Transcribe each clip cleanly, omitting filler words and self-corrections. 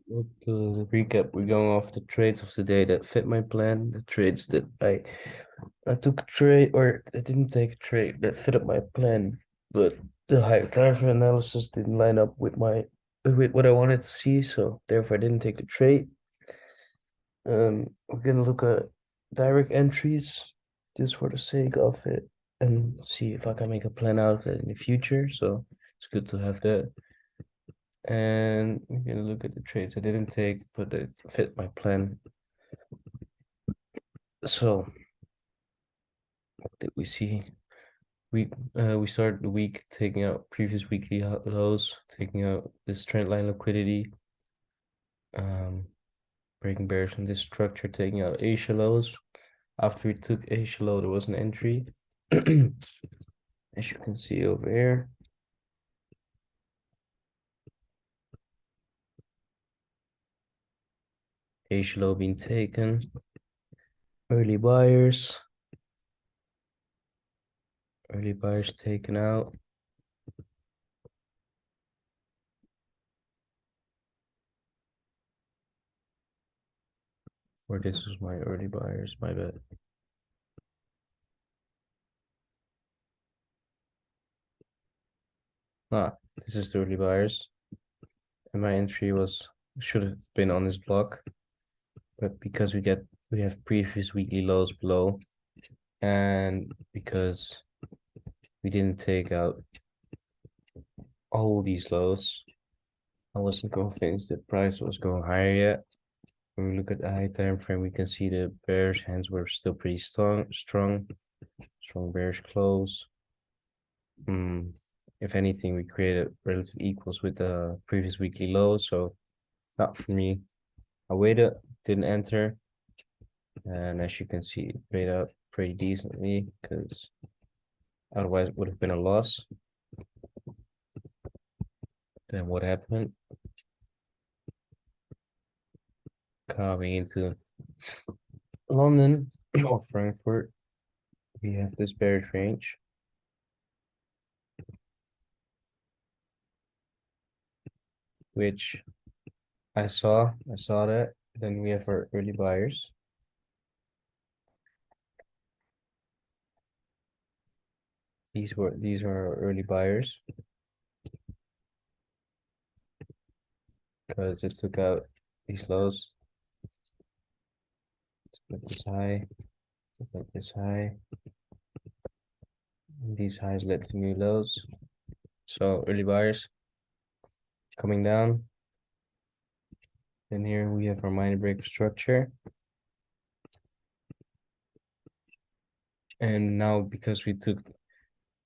Well, to recap, we're going off the trades of the day that fit my plan, the trades that I took a trade or I didn't take a trade that fit up my plan, but the higher tariff analysis didn't line up with what I wanted to see, so therefore I didn't take the trade. We're gonna look at direct entries just for the sake of it and see if I can make a plan out of that in the future. So it's good to have that. And we're gonna look at the trades I didn't take, but they fit my plan. So what did we see? We started the week taking out previous weekly lows, taking out this trend line liquidity, um, breaking bearish on this structure, taking out Asia lows. After we took Asia low, there was an entry. As you can see over here. Asia low being taken. Early buyers taken out. Or this was my early buyers, my bad. This is the early buyers. And my entry should have been on this block. But because we have previous weekly lows below, and because we didn't take out all these lows, I wasn't convinced that price was going higher yet. When we look at the high time frame, we can see the bearish hands were still pretty strong bearish close. If anything, we created relative equals with the previous weekly low, so not for me. I waited, didn't enter, and as you can see, it paid out pretty decently because otherwise it would have been a loss. Then what happened? Coming into London or Frankfurt, we have this bearish range. Which I saw that. Then we have our early buyers. These are our early buyers because it took out these lows. Took this high, took out this high. And these highs led to new lows. So early buyers coming down. Then here we have our minor break structure. And now because we took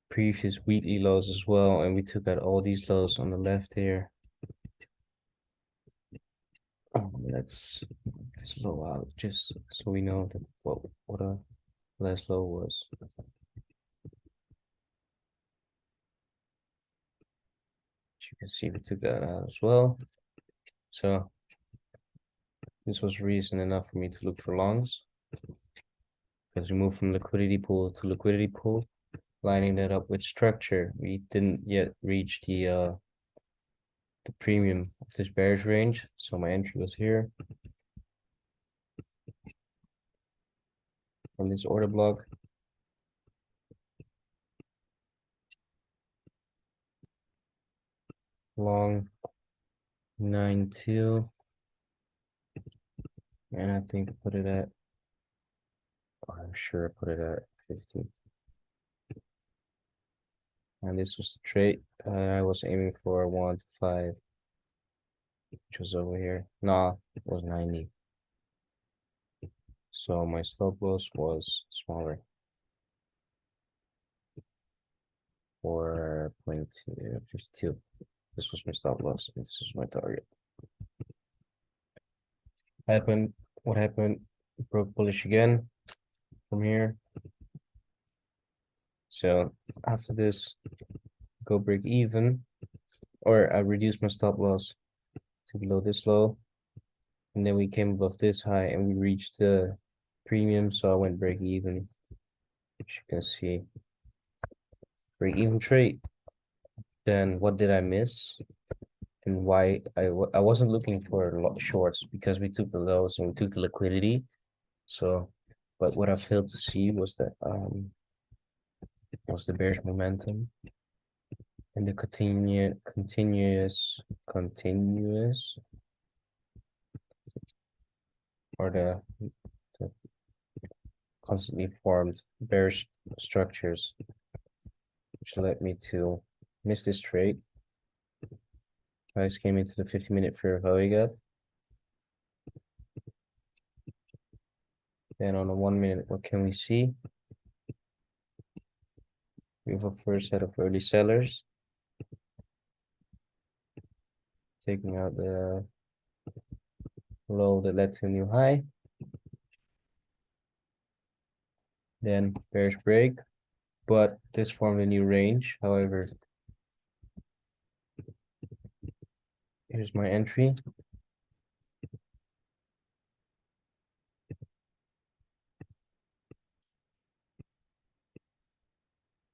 previous weekly lows as well, and we took out all these lows on the left here. Let's this low out just so we know that what a last low was. As you can see, we took that out as well. So this was reason enough for me to look for longs because we moved from liquidity pool to liquidity pool, lining that up with structure. We didn't yet reach the premium of this bearish range, so my entry was here from this order block. Long 9.2, and I think I put it at, I'm sure I put it at 50. And this was the trade I was aiming for 1 to 5, which was over here. Nah, it was 90. So my stop loss was smaller. 4.52. This was my stop loss. This is my target. What happened? Broke bullish again from here. So after this, go break even, or I reduced my stop loss to below this low. And then we came above this high and we reached the premium. So I went break even. As you can see, break even trade. Then what did I miss? and why I wasn't looking for shorts because we took the lows and we took the liquidity. So, but what I failed to see was that was the bearish momentum and the continuous or the constantly formed bearish structures, which led me to miss this trade. I just came into the 50-minute fair value gap. Then on the 1 minute, what can we see? We have a first set of early sellers taking out the low that led to a new high. Then bearish break, but this formed a new range. However, here's my entry.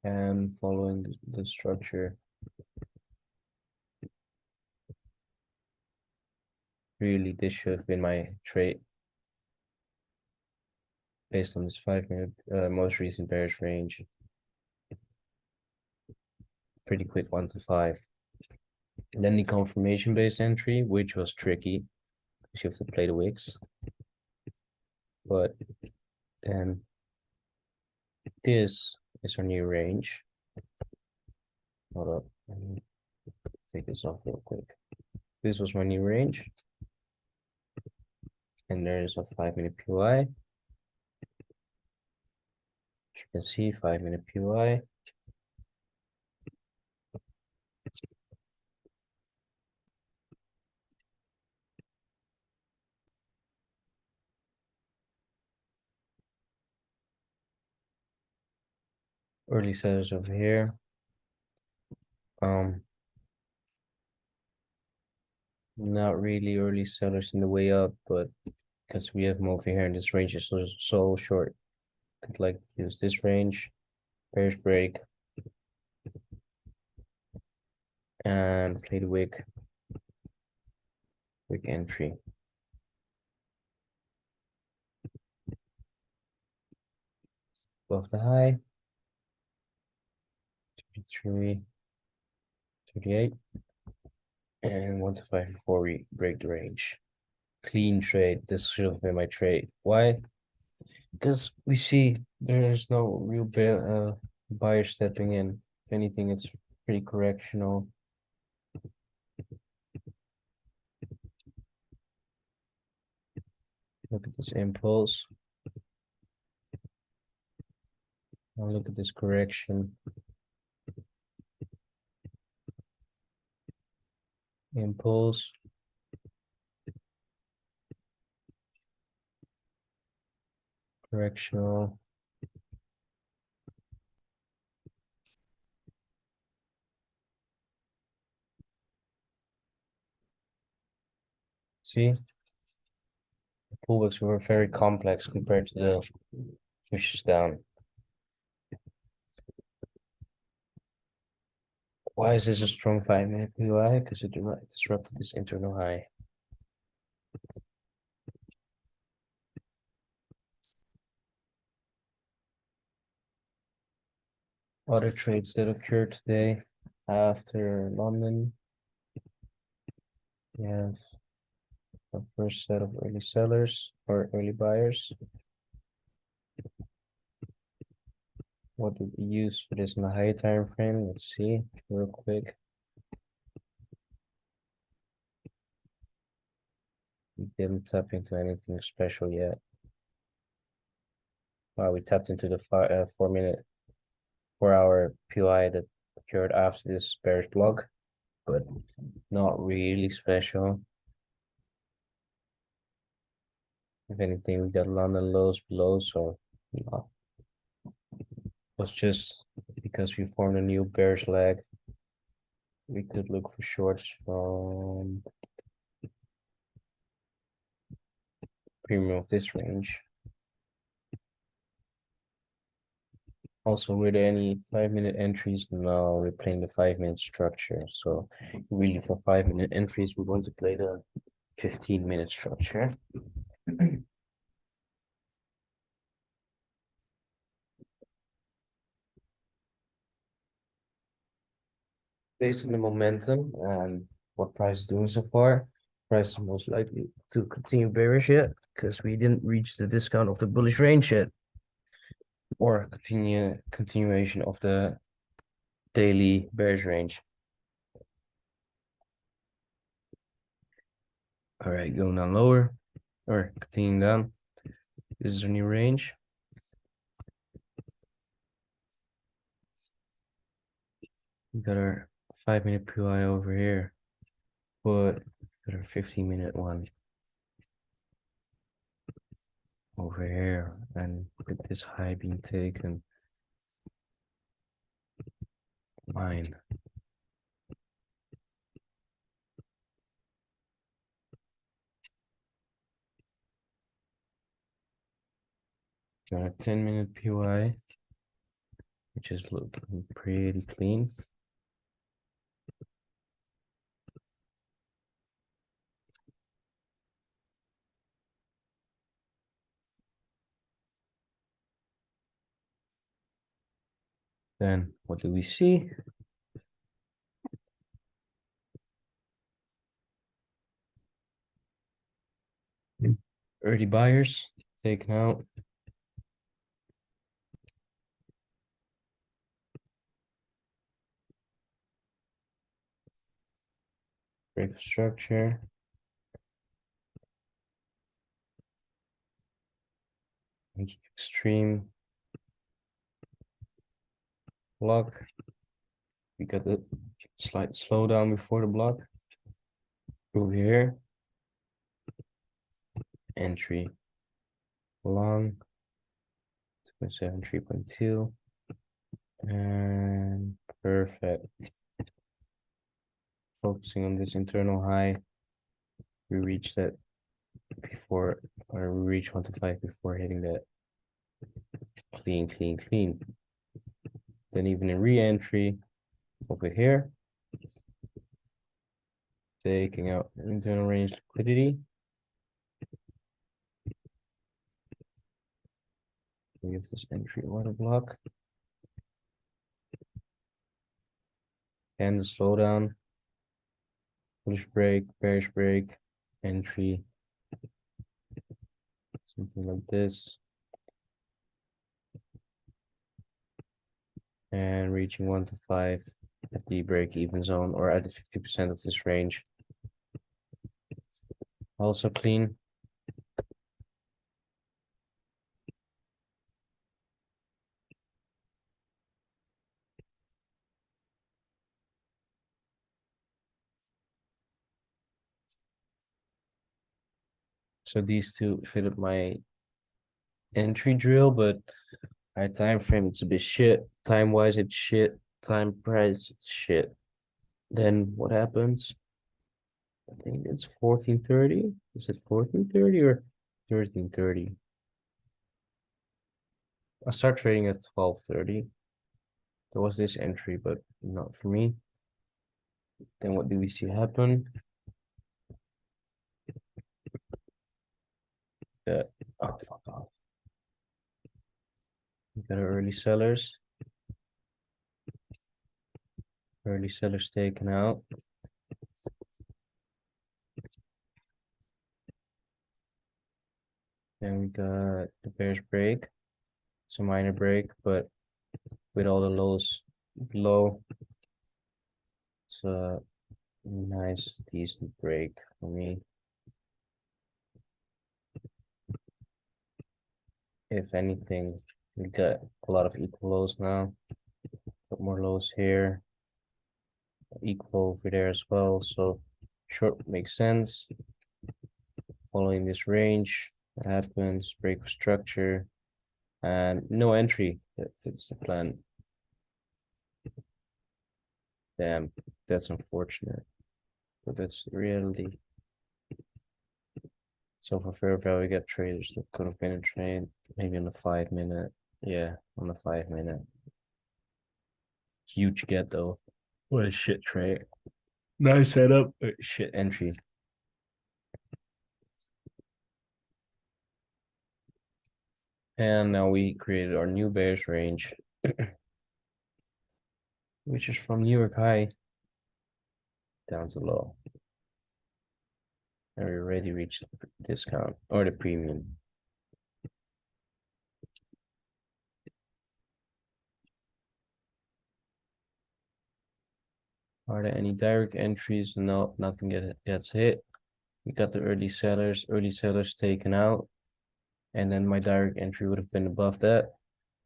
And following the structure, really this should have been my trade based on this 5-minute most recent bearish range. Pretty quick 1 to 5. And then the confirmation based entry, which was tricky because you have to play the wicks. But then this is our new range. Hold up, let me take this off real quick. This was my new range. And there's a 5-minute PY. As you can see, 5-minute PY. Early sellers over here. Not really early sellers in the way up, but because we have them over here and this range is so short, could like use this range, bearish break, and play the wick entry. Above the high, 33, 38, and 1 to 5 before we break the range. Clean trade. This should have been my trade. Why? Because we see there's no real buyer stepping in. If anything, it's pretty correctional. Look at this impulse. Now look at this correction. Impulse. Correctional. See? The pullbacks were very complex compared to the pushes down. Why is this a strong 5-minute PY? Because it disrupted this internal high. Other trades that occurred today after London. We have our first set of early sellers or early buyers. What do we use for this in the high time frame? Let's see real quick. We didn't tap into anything special yet. Wow, we tapped into the 4-hour PY that occurred after this bearish block, but not really special. If anything, we got London lows below, so no. It was just because we formed a new bearish leg. We could look for shorts from premium of this range. Also, with any 5-minute entries, now we're playing the 5-minute structure. So really for 5-minute entries, we're going to play the 15-minute structure. Based on the momentum and what price is doing so far, price is most likely to continue bearish yet because we didn't reach the discount of the bullish range yet, or continuation of the daily bearish range. All right, going down lower or continuing down. This is our new range. We got our 5-minute PY over here, but got our 15-minute one over here, and with this high being taken, mine. Got a 10-minute PY, which is looking pretty clean. Then what do we see? Early buyers taken out. Break of structure. Extreme block. We got the slight slowdown before the block. Over here. Entry long. 2.7, 3.2. And perfect. Focusing on this internal high. We reached that before, or we reached 1 to 5 before hitting that. Clean, clean, clean. Then even a re-entry over here. Taking out internal range liquidity. We have this entry order block. And the slowdown. Bullish break, bearish break, entry. Something like this. And reaching 1 to 5 at the break-even zone or at the 50% of this range. Also clean. So these two fit up my entry drill, but my time frame it's a bit shit. Time wise it's shit. Time price it's shit. Then what happens? I think it's 14:30. Is it 14:30 or 13:30? I start trading at 12:30. There was this entry, but not for me. Then what do we see happen? That oh fuck off. We got our early sellers. Early sellers taken out. Then we got the bearish break. It's a minor break, but with all the lows below, it's a nice, decent break for me. If anything, we got a lot of equal lows now. Got more lows here, equal over there as well. So short makes sense. Following this range, what happens? Break of structure and no entry that fits the plan. Damn, that's unfortunate, but that's the reality. So for fair value, we got traders that could have been a trade, maybe in the 5-minute. Yeah, on the 5 minute. Huge get though. What a shit trade. Nice setup. Shit entry. And now we created our new bearish range, which is from New York high down to low. And we already reached the discount or the premium. Are there any direct entries? No, nothing gets hit. We got the early sellers taken out. And then my direct entry would have been above that.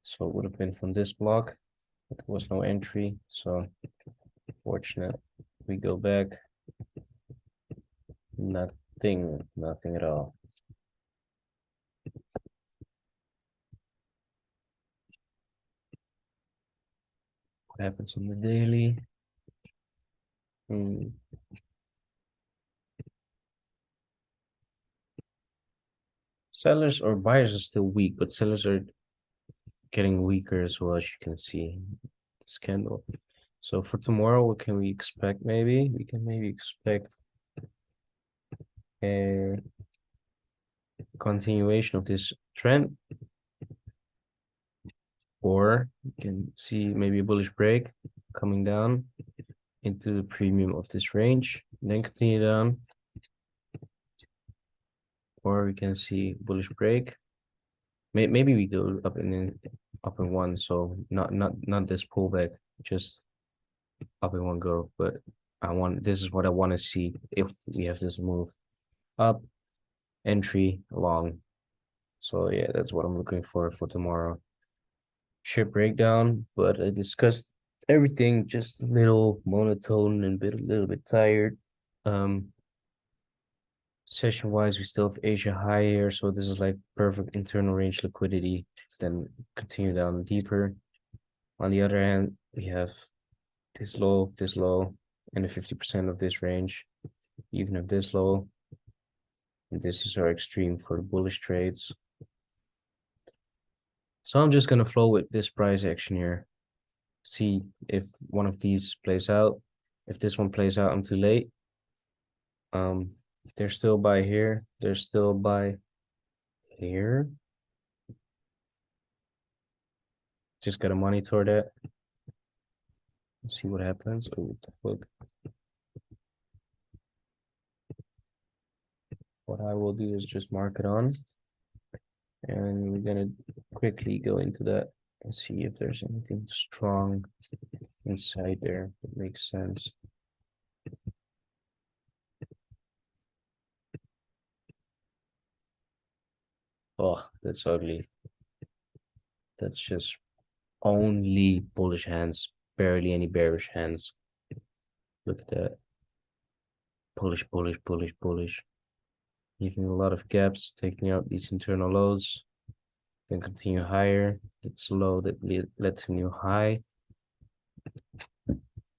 So it would have been from this block. But there was no entry. So fortunate. We go back. Nothing at all. What happens on the daily? Sellers or buyers are still weak, but sellers are getting weaker as well, as you can see this candle. So for tomorrow, what can we expect? Maybe we can expect a continuation of this trend, or you can see maybe a bullish break coming down into the premium of this range, then continue down, or we can see bullish break. Maybe we go up in one, so not this pullback, just up in one go. But this is what I want to see if we have this move up, entry along. So yeah, that's what I'm looking for tomorrow. Share breakdown, but I discussed everything, just a little monotone and a little bit tired. Session wise, we still have Asia high here, so this is like perfect internal range liquidity. Then continue down deeper. On the other hand, we have this low, and the 50% of this range, even if this low. And this is our extreme for the bullish trades. So I'm just gonna flow with this price action here. See if one of these plays out. If this one plays out, I'm too late. There's still buy here. There's still buy here. Just gotta monitor that. See what happens. Oh, what the fuck. What I will do is just mark it on. And we're gonna quickly go into that and see if there's anything strong inside there that makes sense. Oh, that's ugly. That's just only bullish hands, barely any bearish hands. Look at that. Bullish, bullish, bullish, bullish. Leaving a lot of gaps, taking out these internal lows. Then continue higher. It's low that led to new high.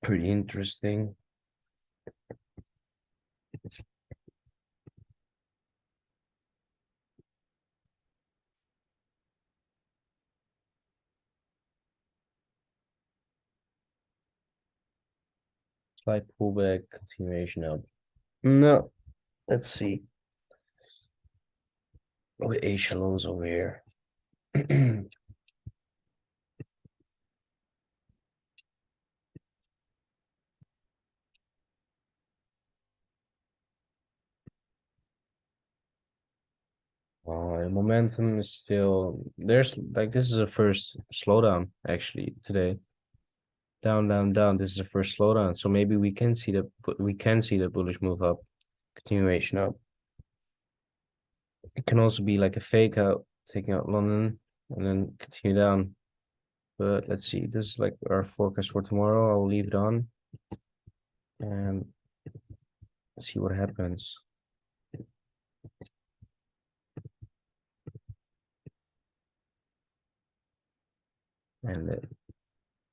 Pretty interesting. Slight pullback, continuation up. No, let's see. With Asia lows over here. Momentum is still there's like this is a first slowdown actually today. Down, down, down. This is the first slowdown. So maybe we can see the bullish move up, continuation up. It can also be like a fake out, taking out London and then continue down. But let's see. This is like our forecast for tomorrow. I'll leave it on and see what happens.